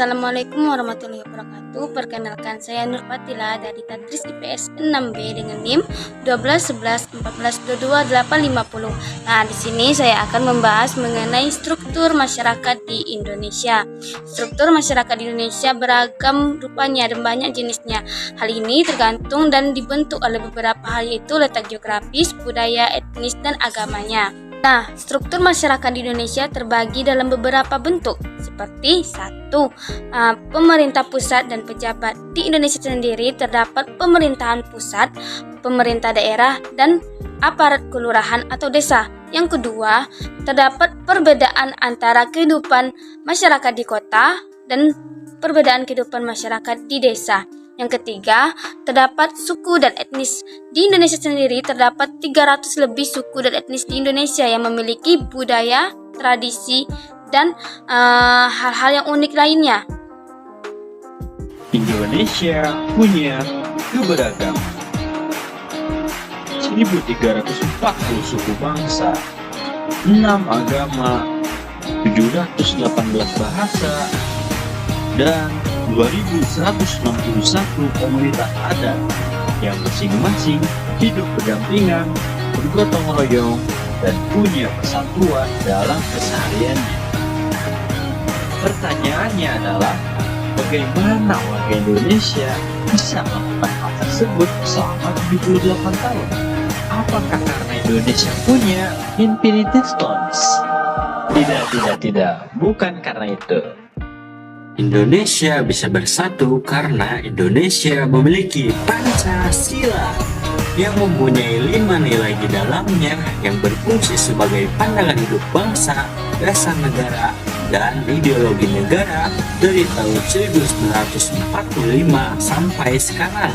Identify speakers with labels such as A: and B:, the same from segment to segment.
A: Assalamualaikum warahmatullahi wabarakatuh. Perkenalkan, saya Nur Fatila dari Tadris IPS 6B dengan NIM 121114228850. Nah, di sini saya akan membahas mengenai struktur masyarakat di Indonesia. Struktur masyarakat di Indonesia beragam rupanya dan banyak jenisnya. Hal ini tergantung dan dibentuk oleh beberapa hal, yaitu letak geografis, budaya, etnis, dan agamanya. Nah, struktur masyarakat di Indonesia terbagi dalam beberapa bentuk, seperti 1. Pemerintah pusat dan pejabat. Di Indonesia sendiri terdapat pemerintahan pusat, pemerintah daerah, dan aparat kelurahan atau desa. Yang kedua, terdapat perbedaan antara kehidupan masyarakat di kota dan perbedaan kehidupan masyarakat di desa. Yang ketiga, terdapat suku dan etnis. Di Indonesia sendiri terdapat 300 lebih suku dan etnis di Indonesia yang memiliki budaya, tradisi, dan hal-hal yang unik lainnya.
B: Indonesia punya keberagaman. 1340 suku bangsa, 6 agama, 718 bahasa, dan 2161 komunitas adat yang masing-masing hidup berdampingan, bergotong royong, dan punya persatuan dalam kesehariannya. Pertanyaannya adalah, bagaimana warga Indonesia bisa melakukan hal tersebut selama 78 tahun? Apakah karena Indonesia punya Infinity Stones? Tidak, bukan karena itu.
C: Indonesia bisa bersatu karena Indonesia memiliki Pancasila yang mempunyai 5 nilai di dalamnya yang berfungsi sebagai pandangan hidup bangsa, dasar negara, dan ideologi negara dari tahun 1945 sampai sekarang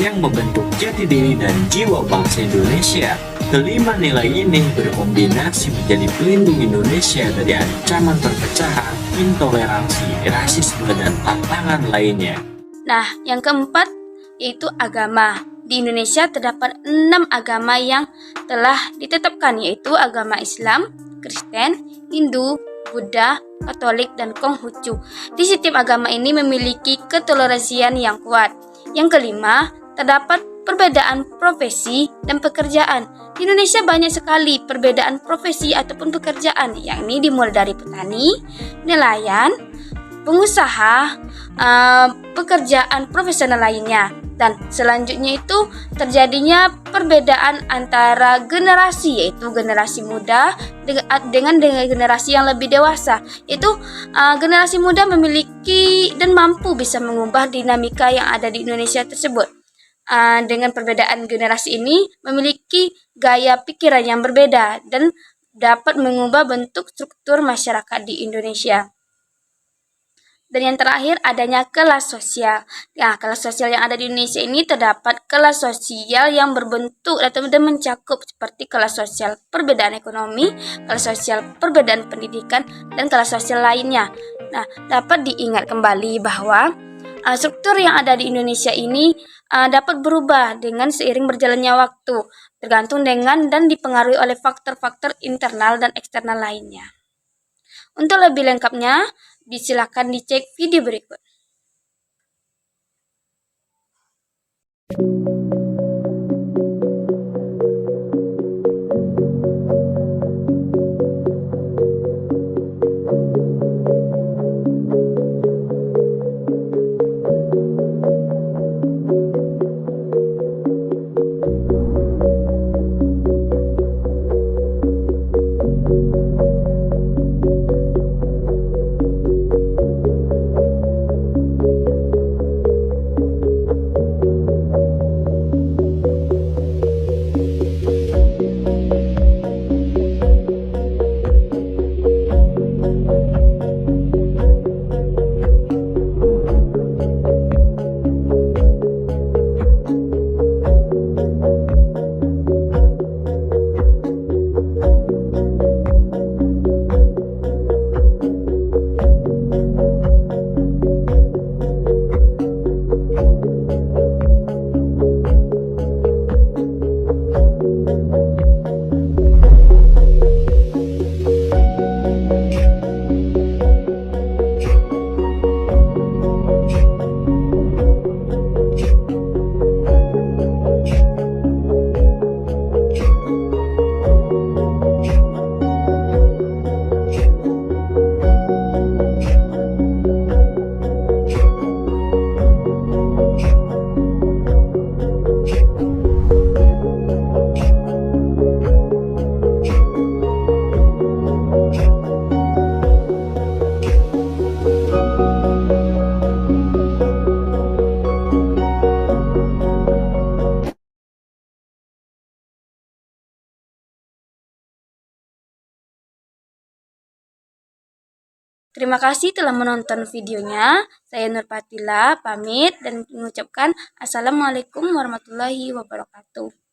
C: yang membentuk jati diri dan jiwa bangsa Indonesia. Kelima nilai ini berkombinasi menjadi pelindung Indonesia dari ancaman perpecahan, intoleransi, rasisme, dan tantangan lainnya.
A: Nah, yang keempat yaitu agama. Di Indonesia terdapat 6 agama yang telah ditetapkan, yaitu agama Islam, Kristen, Hindu, Buddha, Katolik, dan Konghucu. Di setiap agama ini memiliki ketoleransian yang kuat. Yang kelima, terdapat perbedaan profesi dan pekerjaan. Di Indonesia banyak sekali perbedaan profesi ataupun pekerjaan, yakni dimulai dari petani, nelayan, pengusaha, pekerjaan profesional lainnya. Dan selanjutnya itu terjadinya perbedaan antara generasi, yaitu generasi muda dengan generasi yang lebih dewasa. Yaitu generasi muda memiliki dan mampu bisa mengubah dinamika yang ada di Indonesia tersebut. Dengan perbedaan generasi ini memiliki gaya pikiran yang berbeda dan dapat mengubah bentuk struktur masyarakat di Indonesia. Dan yang terakhir, adanya kelas sosial. Nah, kelas sosial yang ada di Indonesia ini terdapat kelas sosial yang berbentuk dan mencakup seperti kelas sosial perbedaan ekonomi, kelas sosial perbedaan pendidikan, dan kelas sosial lainnya. Nah, dapat diingat kembali bahwa struktur yang ada di Indonesia ini dapat berubah dengan seiring berjalannya waktu, tergantung dengan dan dipengaruhi oleh faktor-faktor internal dan eksternal lainnya. Untuk lebih lengkapnya, silakan dicek video berikut. Terima kasih telah menonton videonya. Saya Nurpatila pamit dan mengucapkan Assalamualaikum warahmatullahi wabarakatuh.